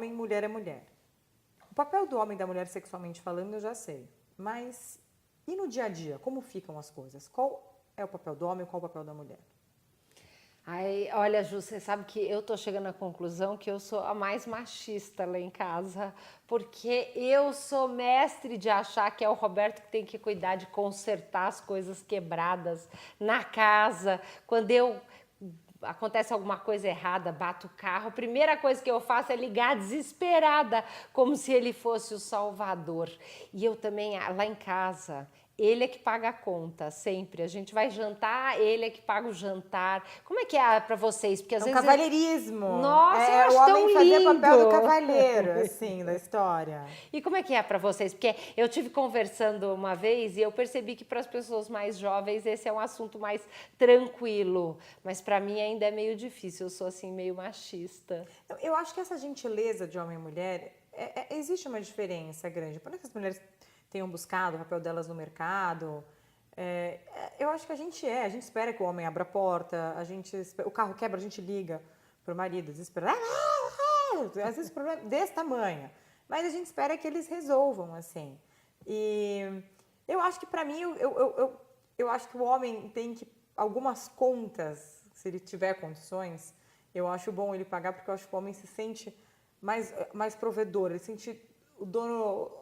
homem, mulher é mulher. O papel do homem e da mulher sexualmente falando eu já sei. Mas e no dia a dia, como ficam as coisas? Qual é o papel do homem e qual é o papel da mulher? Aí, olha, Ju, você sabe que eu tô chegando à conclusão que eu sou a mais machista lá em casa, porque eu sou mestre de achar que é o Roberto que tem que cuidar de consertar as coisas quebradas na casa. Quando acontece alguma coisa errada, bato o carro, a primeira coisa que eu faço é ligar desesperada, como se ele fosse o salvador. E eu também, lá em casa, ele é que paga a conta, sempre. A gente vai jantar, ele é que paga o jantar. Como é que é pra vocês? Porque às É um vezes... cavalheirismo. Nossa, eu É o acho tão homem fazer lindo. papel do cavaleiro, assim, da história. E como é que é pra vocês? Porque eu tive conversando uma vez e eu percebi que para as pessoas mais jovens esse é um assunto mais tranquilo, mas para mim ainda é meio difícil, eu sou assim meio machista. Eu acho que essa gentileza de homem e mulher, existe uma diferença grande. Por que as mulheres tenham buscado o papel delas no mercado? Eu acho que a gente espera que o homem abra a porta, o carro quebra, a gente liga pro marido, desesperado. Às vezes o problema é desse tamanho. Mas a gente espera que eles resolvam, assim. E eu acho que, para mim, eu acho que o homem tem que... Algumas contas, se ele tiver condições, eu acho bom ele pagar, porque eu acho que o homem se sente mais provedor, ele sente o dono...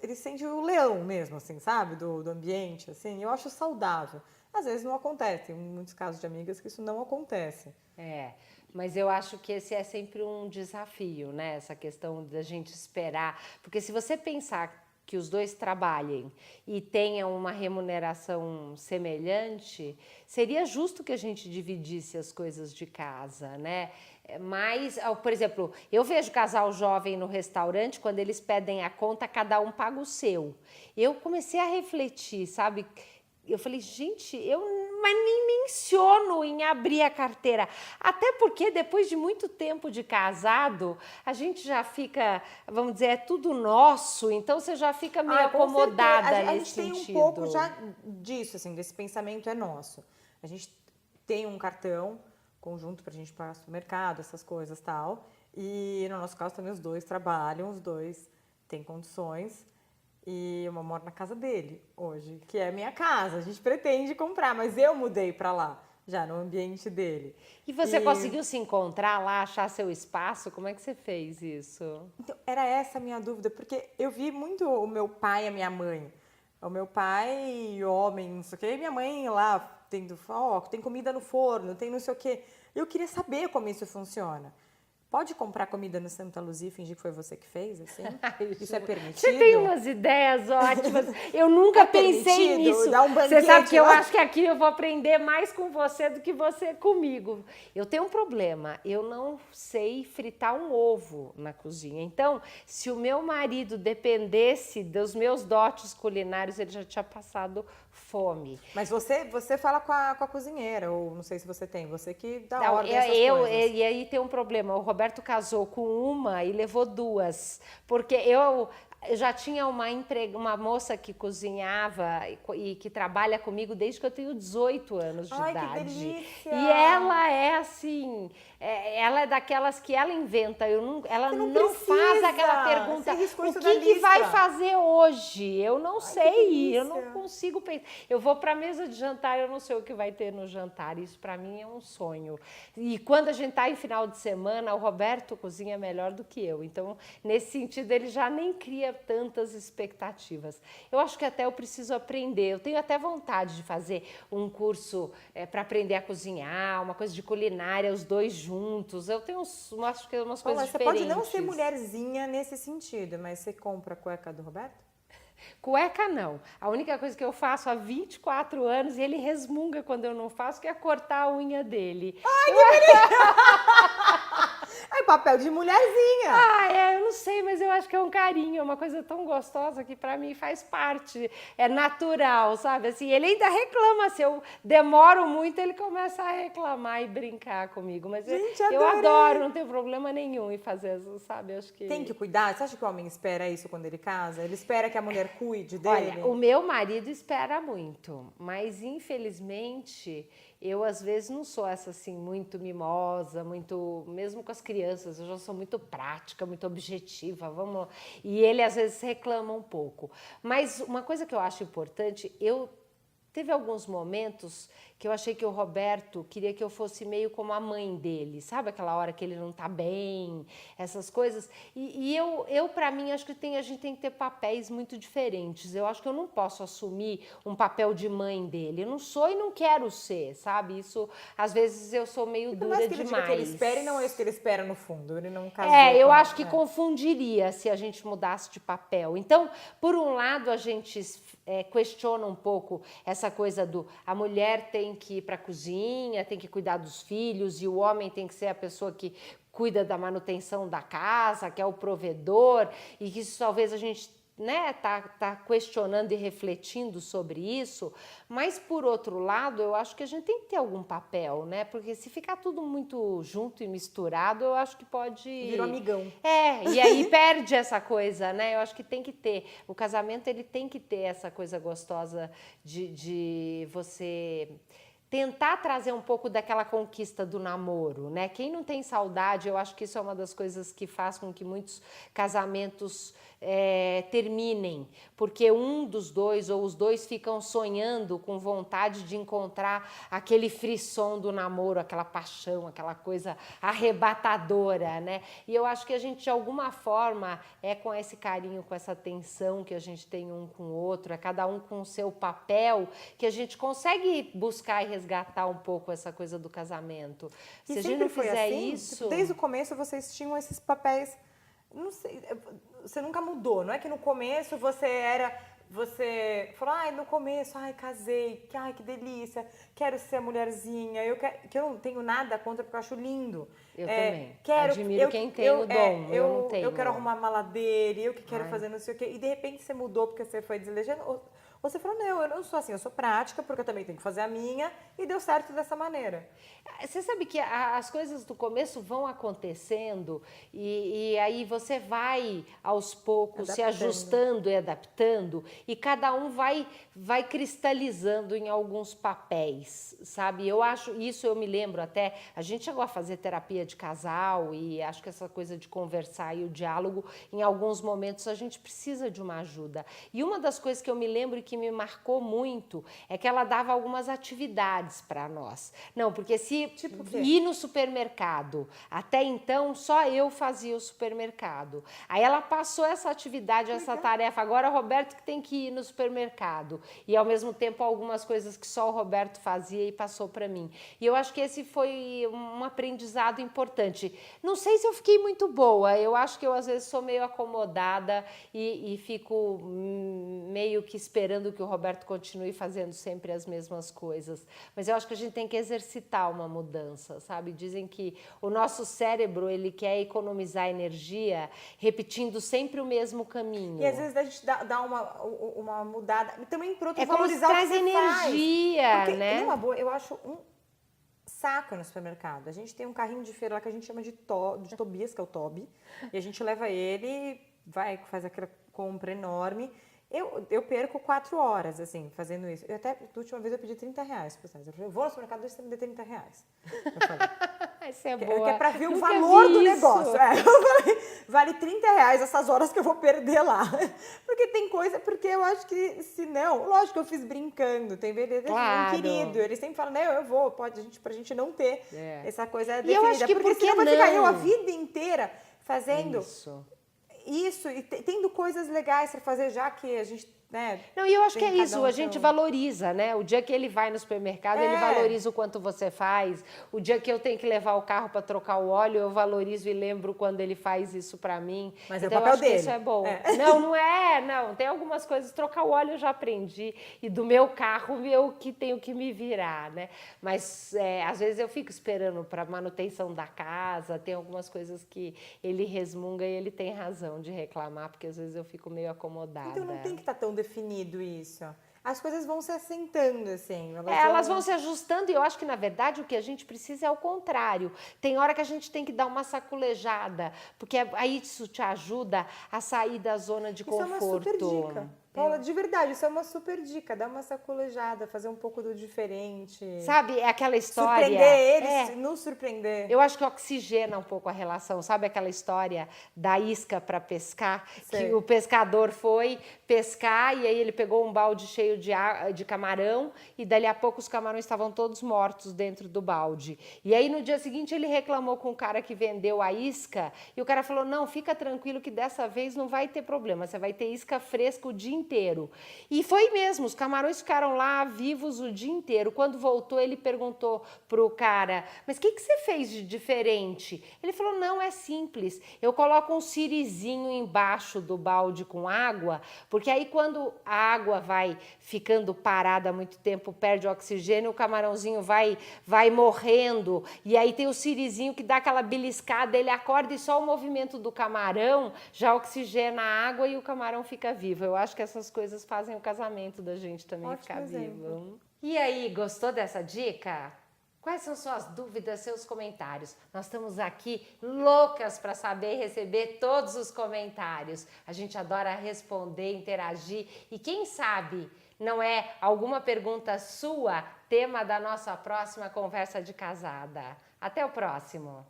Ele sente o leão mesmo, assim, sabe? Do ambiente, assim. Eu acho saudável. Às vezes não acontece. Tem muitos casos de amigas que isso não acontece. Mas eu acho que esse é sempre um desafio, né? Essa questão da gente esperar. Porque se você pensar que os dois trabalhem e tenham uma remuneração semelhante, seria justo que a gente dividisse as coisas de casa, né? Mas, por exemplo, eu vejo casal jovem no restaurante, quando eles pedem a conta, cada um paga o seu. Eu comecei a refletir, sabe? Eu falei, gente, mas nem menciono em abrir a carteira. Até porque depois de muito tempo de casado, a gente já fica, vamos dizer, é tudo nosso, então você já fica meio acomodada nesse sentido. A gente tem um pouco já disso, assim, desse pensamento é nosso. A gente tem um cartão conjunto pra gente pagar supermercado, essas coisas e tal. E no nosso caso também os dois trabalham, os dois têm condições. E eu moro na casa dele hoje, que é a minha casa. A gente pretende comprar, mas eu mudei pra lá, já no ambiente dele. E você conseguiu se encontrar lá, achar seu espaço? Como é que você fez isso? Então, era essa a minha dúvida, porque eu vi muito o meu pai e a minha mãe. O meu pai, homem, não sei o quê, e minha mãe lá, tem comida no forno, tem não sei o quê. Eu queria saber como isso funciona. Pode comprar comida no Santa Luzia e fingir que foi você que fez, assim? Isso é permitido? Você tem umas ideias ótimas. Eu nunca pensei nisso. Dar um Você sabe que eu lá? acho que aqui eu vou aprender mais com você do que você comigo. Eu tenho um problema. Eu não sei fritar um ovo na cozinha. Então, se o meu marido dependesse dos meus dotes culinários, ele já tinha passado fome. Mas você fala com a cozinheira, ou não sei se você tem, você que dá Não, ordem a essas coisas. E aí tem um problema, o Roberto casou com uma e levou duas, porque eu já tinha uma moça que cozinhava e que trabalha comigo desde que eu tenho 18 anos de idade. Que delícia! E ela é assim, ela é daquelas que ela inventa, ela não faz aquela pergunta, o que vai fazer hoje? Eu não sei, eu não consigo pensar. Eu vou para a mesa de jantar, eu não sei o que vai ter no jantar, isso para mim é um sonho. E quando a gente está em final de semana, o Roberto cozinha melhor do que eu, então nesse sentido ele já nem cria tantas expectativas. Eu acho que até eu preciso aprender, eu tenho até vontade de fazer um curso para aprender a cozinhar, uma coisa de culinária, os dois juntos. Eu tenho acho que umas coisas diferentes. Você pode não ser mulherzinha nesse sentido, mas você compra a cueca do Roberto? Cueca não. A única coisa que eu faço há 24 anos, e ele resmunga quando eu não faço, que é cortar a unha dele. Ai, que bonitinho! É papel de mulherzinha. Eu não sei, mas eu acho que é um carinho, é uma coisa tão gostosa que pra mim faz parte, é natural, sabe? Assim, ele ainda reclama, se eu demoro muito, ele começa a reclamar e brincar comigo, mas gente, eu adoro, não tenho problema nenhum em fazer isso, sabe? Acho que... Tem que cuidar? Você acha que o homem espera isso quando ele casa? Ele espera que a mulher cuide dele? Olha, o meu marido espera muito, mas infelizmente Eu, às vezes, não sou essa, assim, muito mimosa, muito... Mesmo com as crianças, eu já sou muito prática, muito objetiva, vamos... E ele, às vezes, reclama um pouco. Mas uma coisa que eu acho importante, teve alguns momentos que eu achei que o Roberto queria que eu fosse meio como a mãe dele, sabe? Aquela hora que ele não tá bem, essas coisas. E eu para mim, acho que a gente tem que ter papéis muito diferentes. Eu acho que eu não posso assumir um papel de mãe dele. Eu não sou e não quero ser, sabe? Isso, às vezes, eu sou meio E por dura mais que ele demais. diga que ele espere, não é isso que ele espera no fundo. Ele não casou Eu com... acho que confundiria se a gente mudasse de papel. Então, por um lado, a gente questiona um pouco essa coisa do a mulher tem que ir para a cozinha, tem que cuidar dos filhos e o homem tem que ser a pessoa que cuida da manutenção da casa, que é o provedor, e que isso talvez a gente tá questionando e refletindo sobre isso, mas por outro lado, eu acho que a gente tem que ter algum papel, né? Porque se ficar tudo muito junto e misturado, eu acho que pode... Vira um amigão. E aí perde essa coisa, né? Eu acho que tem que ter. O casamento, ele tem que ter essa coisa gostosa de você tentar trazer um pouco daquela conquista do namoro, né? Quem não tem saudade, eu acho que isso é uma das coisas que faz com que muitos casamentos terminem, porque um dos dois ou os dois ficam sonhando com vontade de encontrar aquele frisson do namoro, aquela paixão, aquela coisa arrebatadora, né? E eu acho que a gente, de alguma forma, com esse carinho, com essa atenção que a gente tem um com o outro, cada um com o seu papel, que a gente consegue buscar e resgatar um pouco essa coisa do casamento. E se a gente não fizer assim? isso... Tipo, desde o começo vocês tinham esses papéis, não sei, você nunca mudou, não é que no começo você falou, no começo, casei, que delícia, quero ser a mulherzinha, que eu não tenho nada contra, porque eu acho lindo. Eu também. Admiro quem tem o dom, eu não tenho. Eu quero arrumar a mala dele, eu que quero fazer não sei o quê. E de repente você mudou porque você foi desleixando. Ou você falou, não, eu não sou assim, eu sou prática, porque eu também tenho que fazer a minha, e deu certo dessa maneira. Você sabe que as coisas do começo vão acontecendo e aí você vai, aos poucos, se ajustando e adaptando, e cada um vai cristalizando em alguns papéis, sabe? Eu acho, isso eu me lembro até, a gente chegou a fazer terapia de casal e acho que essa coisa de conversar e o diálogo, em alguns momentos a gente precisa de uma ajuda. E uma das coisas que eu me lembro e que me marcou muito é que ela dava algumas atividades para nós. Não, porque se Tipo ir no supermercado, até então só eu fazia o supermercado. Aí ela passou essa atividade, essa tarefa, agora o Roberto que tem que ir no supermercado. E ao mesmo tempo algumas coisas que só o Roberto fazia e passou para mim. E eu acho que esse foi um aprendizado importante. Não sei se eu fiquei muito boa, eu acho que eu às vezes sou meio acomodada e fico meio que esperando que o Roberto continue fazendo sempre as mesmas coisas. Mas eu acho que a gente tem que exercitar uma mudança, sabe? Dizem que o nosso cérebro, ele quer economizar energia repetindo sempre o mesmo caminho. E às vezes a gente dá uma mudada, e também por outro como se valorizar traz o que você energia, faz. Porque, né? numa boa, eu acho um saco no supermercado. A gente tem um carrinho de feira lá que a gente chama de Tobias, que é o Toby, e a gente leva ele, faz aquela compra enorme. Eu perco 4 horas, assim, fazendo isso. Eu até, da última vez, eu pedi R$30 pro César. Eu falei, eu vou no supermercado, deixa você me dê R$30. Eu falei. Isso é Que boa. é pra ver o Nunca valor vi do isso. negócio. Eu falei, vale R$30 essas horas que eu vou perder lá. Porque tem coisa, porque eu acho que, se não, lógico que eu fiz brincando. Tem vezes Claro. um querido, ele sempre fala, não, eu vou, pra gente não ter essa coisa definida. eu acho que porque senão vai ficar eu a vida inteira fazendo isso e tendo coisas legais para fazer, já que a gente, né? Não, e eu acho que é isso, a gente valoriza, né? O dia que ele vai no supermercado, ele valoriza o quanto você faz. O dia que eu tenho que levar o carro para trocar o óleo, eu valorizo e lembro quando ele faz isso para mim. Mas então, é o papel dele. Isso é bom. Não. Tem algumas coisas, trocar o óleo eu já aprendi. E do meu carro eu que tenho que me virar, né? Mas às vezes eu fico esperando para manutenção da casa, tem algumas coisas que ele resmunga e ele tem razão de reclamar, porque às vezes eu fico meio acomodada. Então não tem que estar tão definido isso. As coisas vão se assentando, assim. Elas vão se ajustando e eu acho que, na verdade, o que a gente precisa é o contrário. Tem hora que a gente tem que dar uma saculejada, porque aí isso te ajuda a sair da zona de conforto. Isso é uma super dica. Paula, de verdade, isso é uma super dica. Dá uma sacolejada, fazer um pouco do diferente. Sabe, é aquela história... Surpreender eles, nos surpreender. Eu acho que oxigena um pouco a relação. Sabe aquela história da isca para pescar? Sei. Que o pescador foi pescar e aí ele pegou um balde cheio de camarão e dali a pouco os camarões estavam todos mortos dentro do balde. E aí no dia seguinte ele reclamou com o cara que vendeu a isca e o cara falou, não, fica tranquilo que dessa vez não vai ter problema, você vai ter isca fresca o dia inteiro. E foi mesmo, os camarões ficaram lá vivos o dia inteiro. Quando voltou, ele perguntou pro cara, mas o que você fez de diferente? Ele falou, não, é simples, eu coloco um sirizinho embaixo do balde com água, porque aí quando a água vai ficando parada há muito tempo, perde o oxigênio, o camarãozinho vai morrendo, e aí tem o sirizinho que dá aquela beliscada, ele acorda e só o movimento do camarão já oxigena a água e o camarão fica vivo. Eu acho que essas coisas fazem o casamento da gente também Ótimo ficar exemplo. vivo. E aí, gostou dessa dica? Quais são suas dúvidas, seus comentários? Nós estamos aqui loucas para saber receber todos os comentários. A gente adora responder, interagir e quem sabe não é alguma pergunta sua tema da nossa próxima conversa de casada. Até o próximo!